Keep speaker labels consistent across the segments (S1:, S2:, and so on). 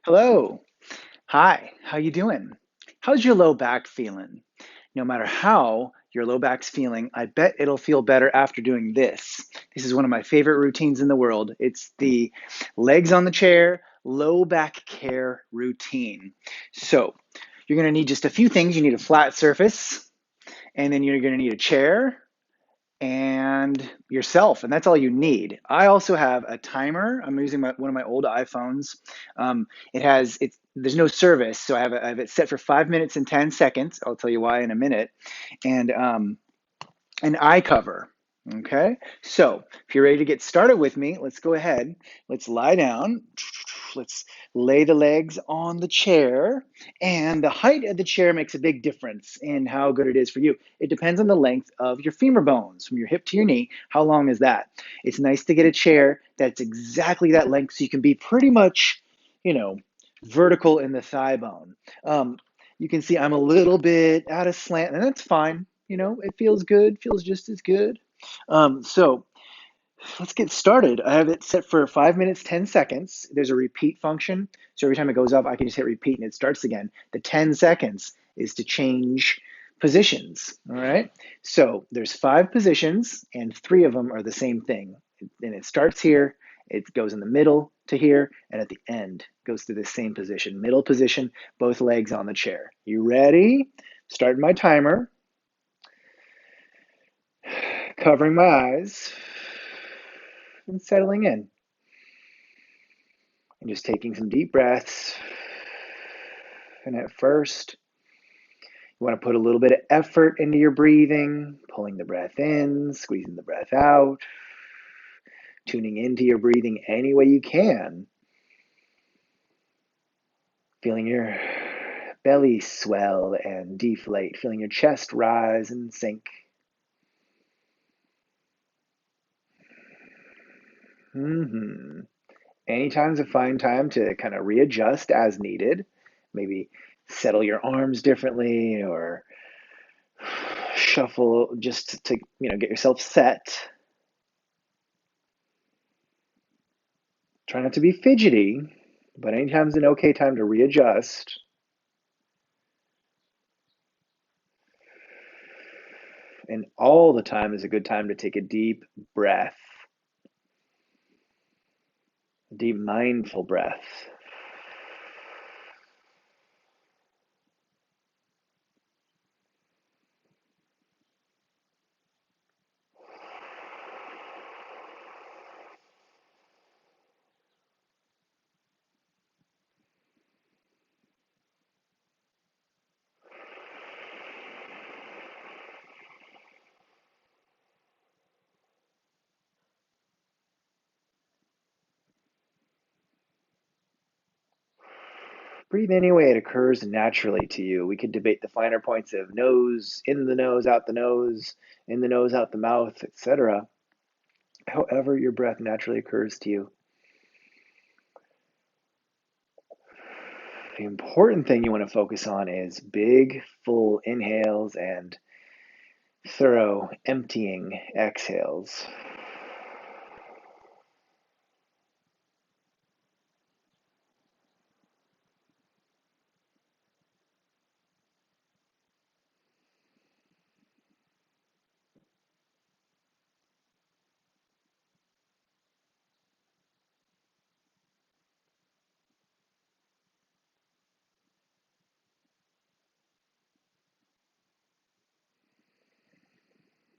S1: Hello. Hi. How you doing? How's your low back feeling? No matter how your low back's feeling, I bet it'll feel better after doing this. This is one of my favorite routines in the world. It's the legs on the chair, low back care routine. So, you're going to need just a few things. You need a flat surface, and then you're going to need a chair and yourself, and that's all you need. I also have a timer. I'm using one of my old iPhones. It's there's no service, so I have it set for 5 minutes and 10 seconds. I'll tell you why in a minute. And an eye cover. Okay, so if you're ready to get started with me, let's go ahead. Let's lie down. Let's lay the legs on the chair. And the height of the chair makes a big difference in how good it is for you. It depends on the length of your femur bones from your hip to your knee. How long is that? It's nice to get a chair that's exactly that length so you can be pretty much, you know, vertical in the thigh bone. Um, you can see I'm a little bit out of slant, and that's fine. It feels good, feels just as good. So let's get started. I have it set for 5 minutes, 10 seconds. There's a repeat function. So every time it goes up, I can just hit repeat and it starts again. The 10 seconds is to change positions. All right. So there's 5 positions and 3 of them are the same thing. And it starts here, it goes in the middle to here, and at the end goes to the same position. Middle position, both legs on the chair. You ready? Starting my timer, covering my eyes, and settling in. And just taking some deep breaths. And at first, you want to put a little bit of effort into your breathing, pulling the breath in, squeezing the breath out, tuning into your breathing any way you can, feeling your belly swell and deflate, feeling your chest rise and sink. Mm-hmm. Anytime's a fine time to kind of readjust as needed. Maybe settle your arms differently or shuffle just to get yourself set. Try not to be fidgety, but anytime's an okay time to readjust. And all the time is a good time to take a deep breath, a deep mindful breath. Breathe any way it occurs naturally to you. We could debate the finer points of nose, in the nose, out the nose, in the nose, out the mouth, etc. However, your breath naturally occurs to you. The important thing you want to focus on is big, full inhales and thorough emptying exhales.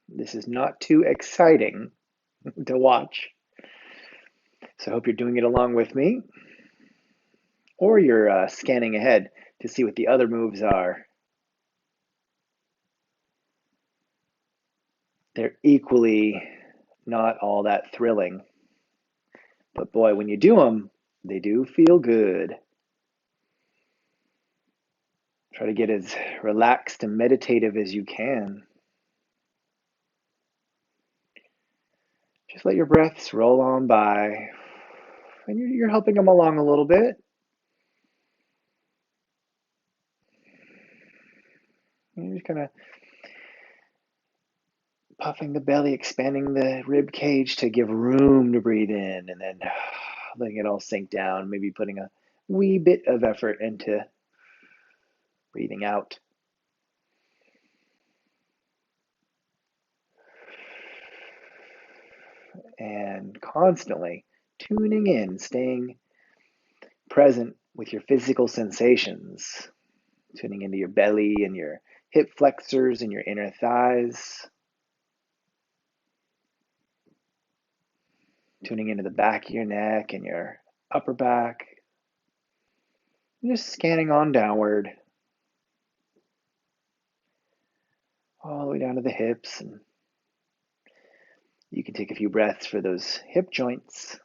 S1: This is not too exciting to watch, so I hope you're doing it along with me, or you're scanning ahead to see what the other moves are. They're equally not all that thrilling, but boy, when you do them, they do feel good. Try to get as relaxed and meditative as you can. Just let your breaths roll on by, and you're helping them along a little bit. You're just kind of puffing the belly, expanding the rib cage to give room to breathe in, and then letting it all sink down. Maybe putting a wee bit of effort into breathing out. And constantly tuning in, staying present with your physical sensations, tuning into your belly and your hip flexors and your inner thighs, tuning into the back of your neck and your upper back, just scanning on downward, all the way down to the hips. And you can take a few breaths for those hip joints.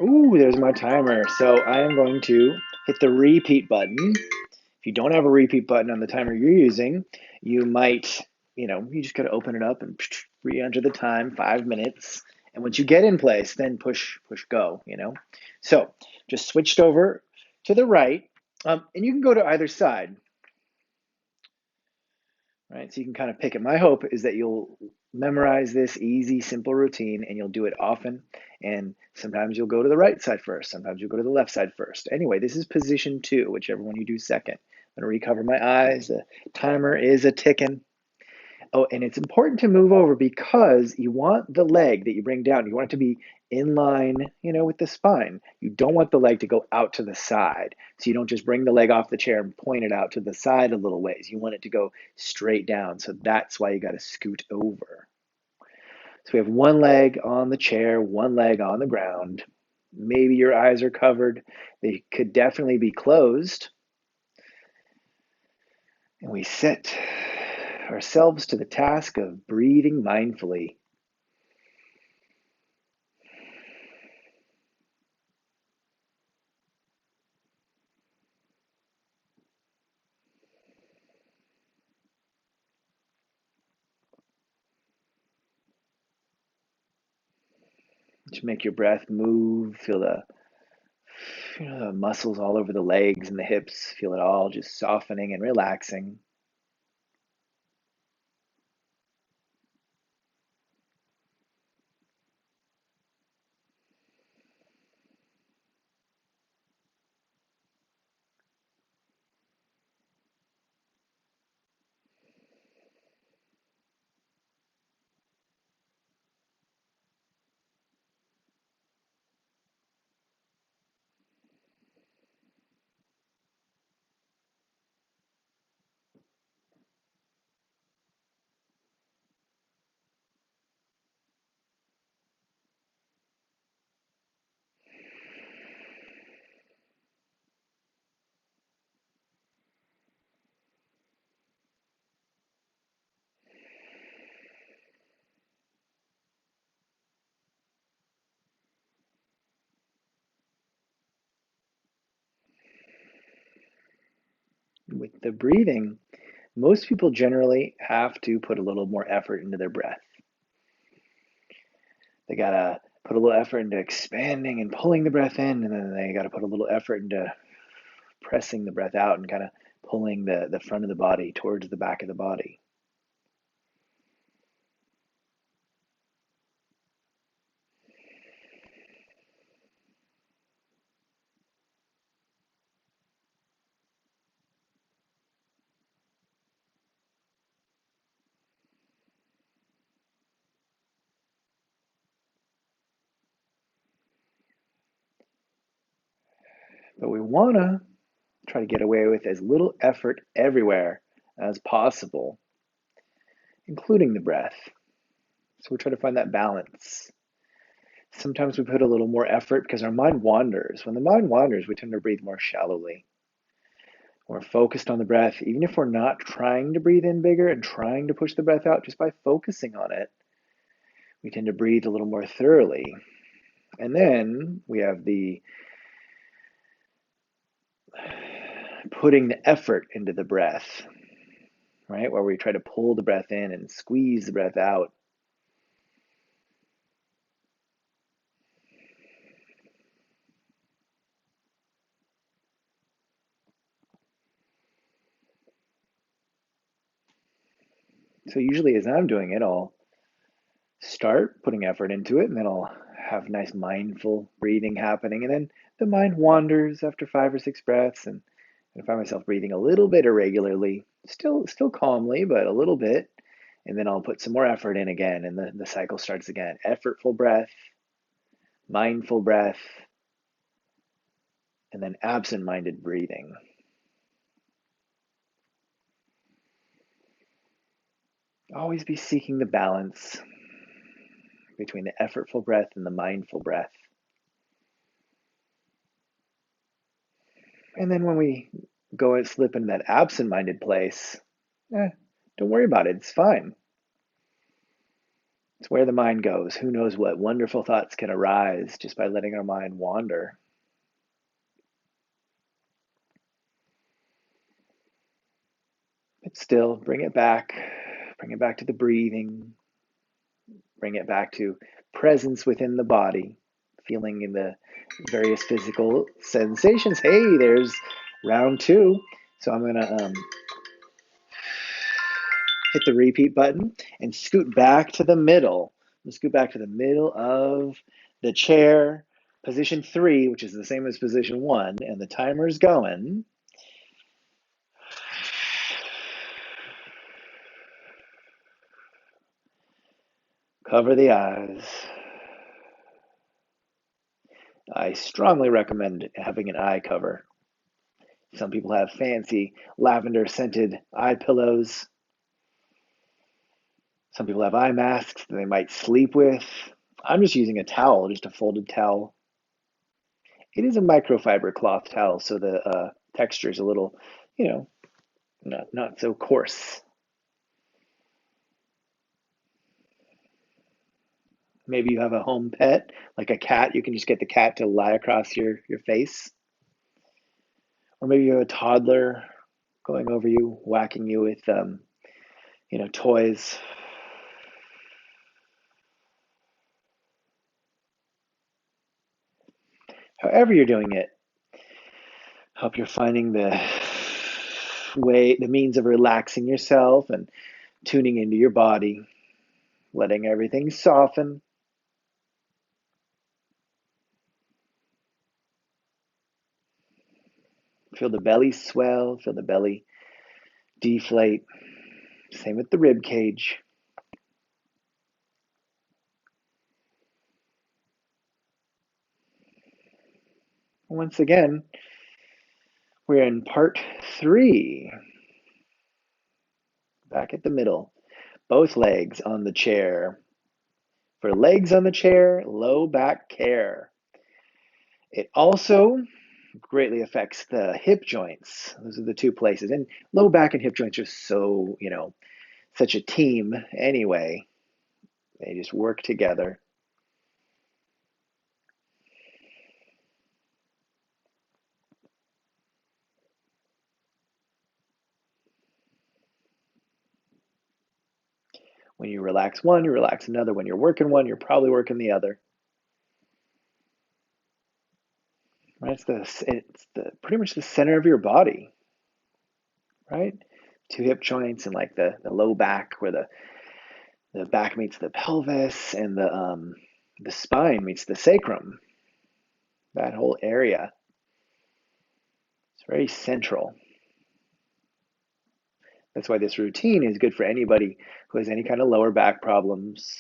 S1: Ooh, there's my timer. So I am going to hit the repeat button. If you don't have a repeat button on the timer you're using, you might, you just got to open it up and re-enter the time, 5 minutes. And once you get in place, then push go. So just switched over to the right. And you can go to either side, right? So you can kind of pick it. My hope is that you'll memorize this easy, simple routine and you'll do it often. And sometimes you'll go to the right side first. Sometimes you'll go to the left side first. Anyway, this is position 2, whichever one you do second. I'm going to recover my eyes. The timer is a ticking. Oh, and it's important to move over because you want the leg that you bring down, you want it to be in line, with the spine. You don't want the leg to go out to the side. So you don't just bring the leg off the chair and point it out to the side a little ways. You want it to go straight down. So that's why you got to scoot over. So we have one leg on the chair, one leg on the ground. Maybe your eyes are covered. They could definitely be closed. And we set ourselves to the task of breathing mindfully. To make your breath move, feel the muscles all over the legs and the hips, feel it all just softening and relaxing. With the breathing, most people generally have to put a little more effort into their breath. They gotta put a little effort into expanding and pulling the breath in, and then they gotta put a little effort into pressing the breath out and kind of pulling the front of the body towards the back of the body. But we want to try to get away with as little effort everywhere as possible, including the breath. So we try to find that balance. Sometimes we put a little more effort because our mind wanders. When the mind wanders, we tend to breathe more shallowly. We're focused on the breath, even if we're not trying to breathe in bigger and trying to push the breath out, just by focusing on it, we tend to breathe a little more thoroughly. And then we have the putting the effort into the breath, right? Where we try to pull the breath in and squeeze the breath out. So usually as I'm doing it, I'll start putting effort into it, and then I'll have nice mindful breathing happening. And then the mind wanders after 5 or 6 breaths, and I find myself breathing a little bit irregularly, still calmly, but a little bit. And then I'll put some more effort in again, and the cycle starts again. Effortful breath, mindful breath, and then absent-minded breathing. Always be seeking the balance between the effortful breath and the mindful breath. And then when we go and slip into that absent-minded place, don't worry about it. It's fine. It's where the mind goes. Who knows what wonderful thoughts can arise just by letting our mind wander. But still, bring it back. Bring it back to the breathing. Bring it back to presence within the body, feeling in the various physical sensations. Hey, there's round 2. So I'm going to hit the repeat button and scoot back to the middle. Let's scoot back to the middle of the chair, position 3, which is the same as position 1, and the timer's going. Cover the eyes. I strongly recommend having an eye cover. Some people have fancy lavender scented eye pillows. Some people have eye masks that they might sleep with. I'm just using a towel, just a folded towel. It is a microfiber cloth towel, so the texture is a little, not so coarse. Maybe you have a home pet, like a cat. You can just get the cat to lie across your face. Or maybe you have a toddler going over you, whacking you with, toys. However you're doing it, hope you're finding the means of relaxing yourself and tuning into your body, letting everything soften. Feel the belly swell, feel the belly deflate. Same with the rib cage. Once again, we're in part 3. Back at the middle. Both legs on the chair. For legs on the chair, low back care. It also greatly affects the hip joints. Those are the 2 places. And low back and hip joints are so, such a team anyway. They just work together. When you relax one, you relax another. When you're working one, you're probably working the other. Right? It's pretty much the center of your body, right? 2 hip joints and like the low back, where the back meets the pelvis, and the spine meets the sacrum. That whole area. It's very central. That's why this routine is good for anybody who has any kind of lower back problems.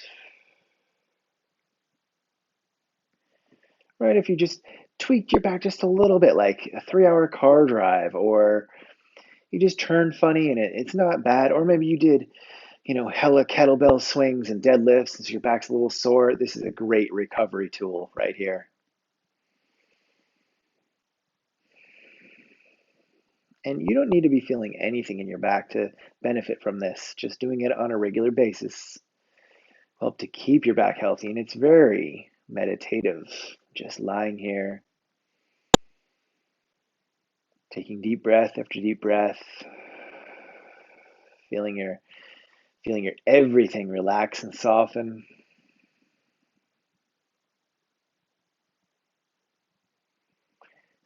S1: Right? If you just tweaked your back just a little bit, like a 3 hour car drive, or you just turned funny and it's not bad, or maybe you did, hella kettlebell swings and deadlifts, and so your back's a little sore. This is a great recovery tool right here. And you don't need to be feeling anything in your back to benefit from this. Just doing it on a regular basis will help to keep your back healthy. And it's very meditative. Just lying here, taking deep breath after deep breath, feeling your everything relax and soften.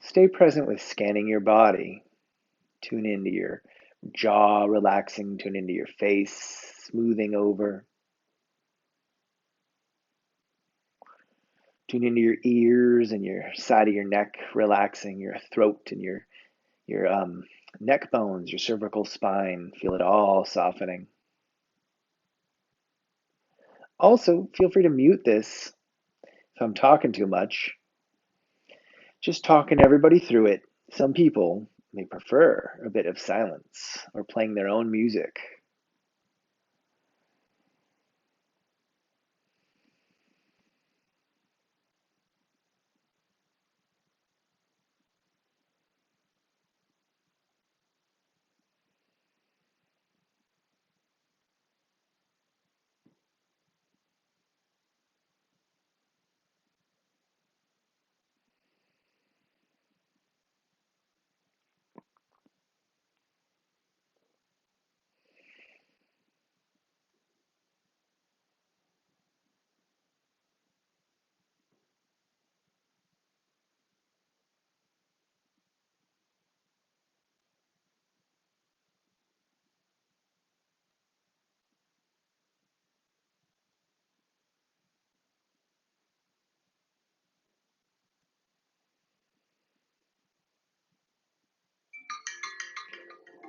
S1: Stay present with scanning your body. Tune into your jaw relaxing, tune into your face, smoothing over. Tune into your ears and your side of your neck relaxing, your throat and your neck bones, your cervical spine. Feel it all softening. Also, feel free to mute this if I'm talking too much. Just talking everybody through it. Some people may prefer a bit of silence or playing their own music.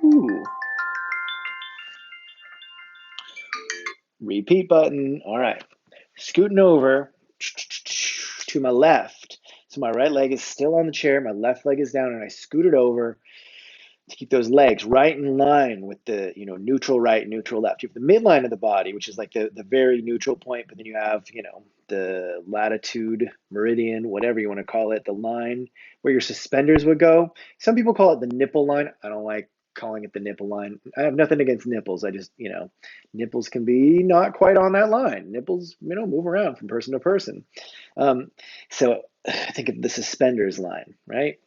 S1: Ooh, repeat button. All right. Scooting over to my left. So my right leg is still on the chair, my left leg is down, and I scooted over to keep those legs right in line with the neutral right, neutral left. You have the midline of the body, which is like the very neutral point, but then you have the latitude, meridian, whatever you want to call it, the line where your suspenders would go. Some people call it the nipple line. I don't like calling it the nipple line. I have nothing against nipples. I just nipples can be not quite on that line. Nipples move around from person to person. So think of the suspenders line, right?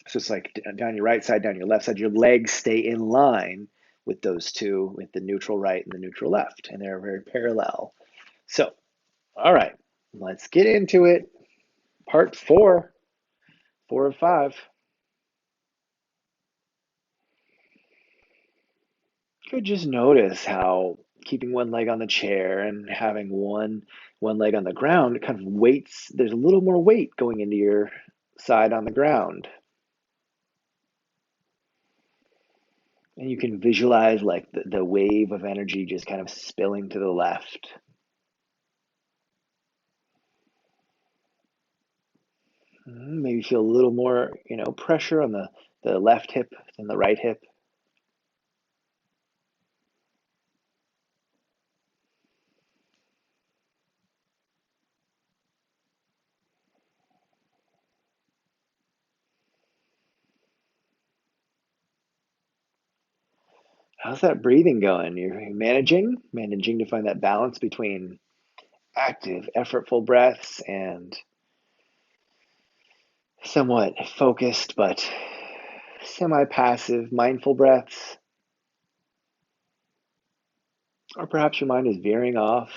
S1: So it's like down your right side, down your left side, your legs stay in line with those two, with the neutral right and the neutral left, and they're very parallel. So, all right, let's get into it. Part four of five. You could just notice how keeping one leg on the chair and having one leg on the ground kind of weights, there's a little more weight going into your side on the ground. And you can visualize like the wave of energy just kind of spilling to the left. Maybe feel a little more, pressure on the left hip than the right hip. How's that breathing going? You're managing to find that balance between active, effortful breaths and somewhat focused but semi-passive, mindful breaths. Or perhaps your mind is veering off.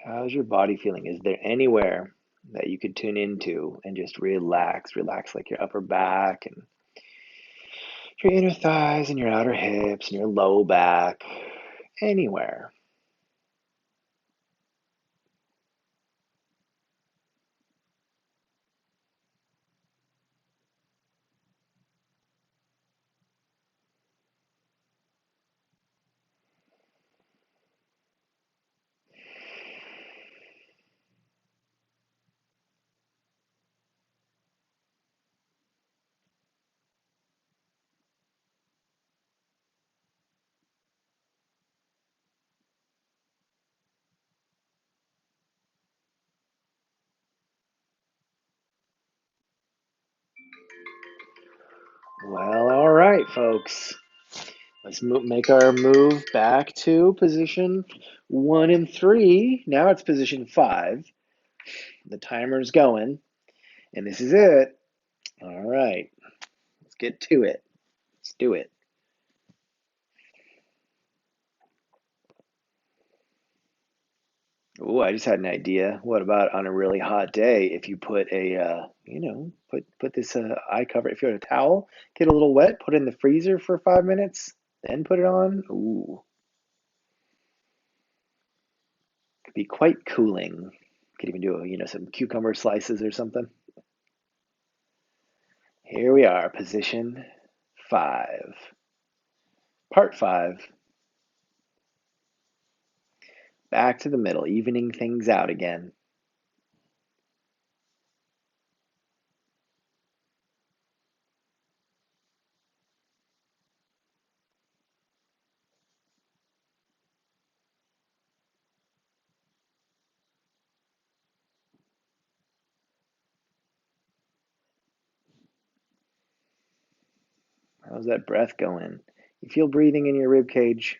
S1: How's your body feeling? Is there anywhere that you could tune into and just relax? Relax like your upper back and your inner thighs and your outer hips and your low back. Anywhere. Well, all right, folks. Let's make our move back to position 1 and 3. Now it's position 5. The timer's going, and this is it. All right, let's get to it. Let's do it. Oh, I just had an idea. What about on a really hot day if you put put this eye cover, if you had a towel, get a little wet, put it in the freezer for 5 minutes, then put it on. Ooh, could be quite cooling. Could even do some cucumber slices or something. Here we are, position 5, part 5. Back to the middle, evening things out again. How's that breath going? You feel breathing in your rib cage?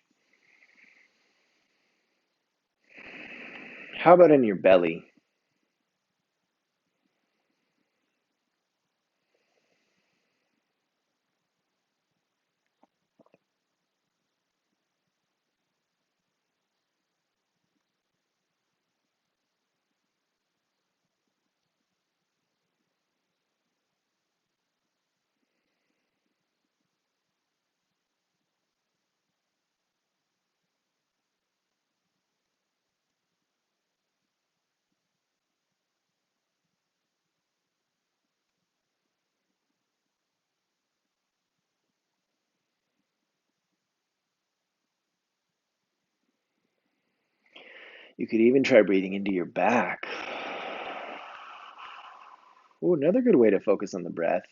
S1: How about in your belly? You could even try breathing into your back. Ooh, another good way to focus on the breath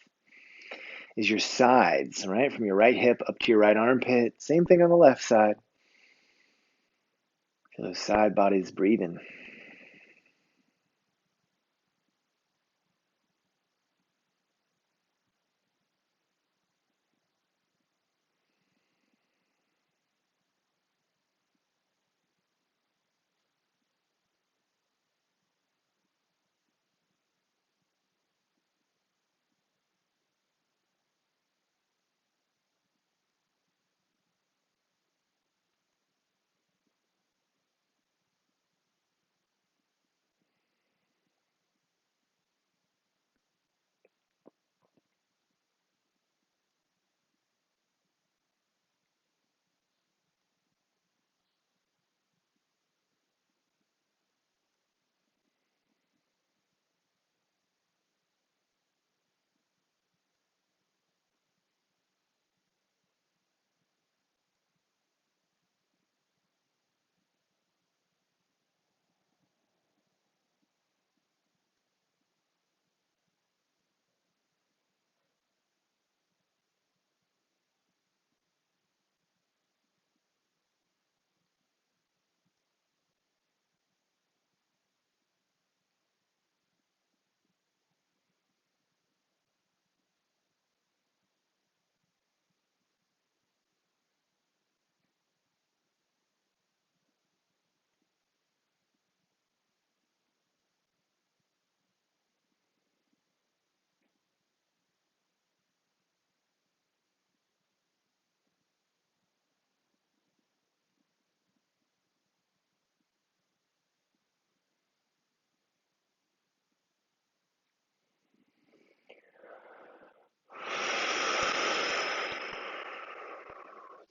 S1: is your sides, right? From your right hip up to your right armpit. Same thing on the left side. Feel those side bodies breathing.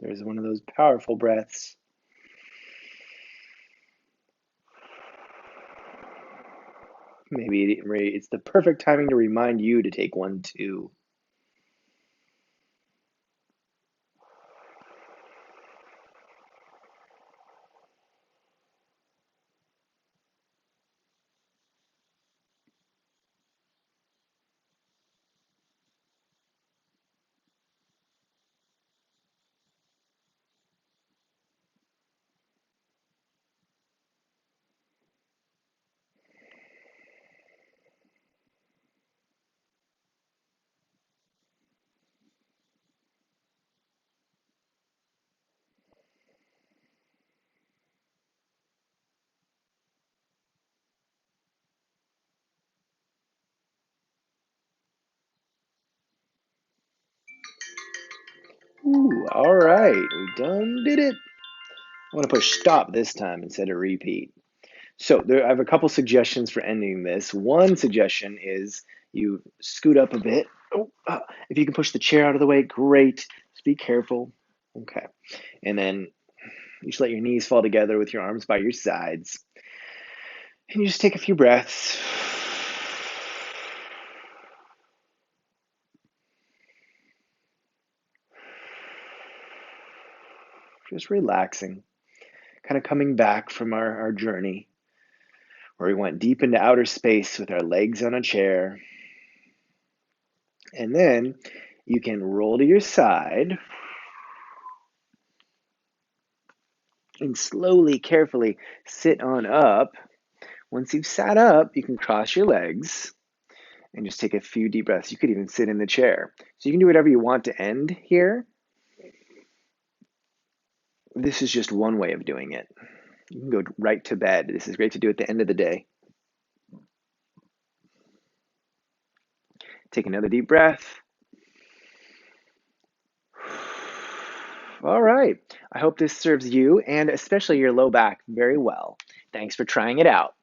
S1: There's one of those powerful breaths. Maybe it's the perfect timing to remind you to take one too. Ooh, all right, we done did it. I want to push stop this time instead of repeat. So I have a couple suggestions for ending this. One suggestion is you scoot up a bit. Oh, if you can push the chair out of the way, great. Just be careful. Okay. And then you just let your knees fall together with your arms by your sides. And you just take a few breaths. Just relaxing, kind of coming back from our journey where we went deep into outer space with our legs on a chair. And then you can roll to your side and slowly, carefully sit on up. Once you've sat up, you can cross your legs and just take a few deep breaths. You could even sit in the chair. So you can do whatever you want to end here. This is just one way of doing it. You can go right to bed. This is great to do at the end of the day. Take another deep breath. All right. I hope this serves you and especially your low back very well. Thanks for trying it out.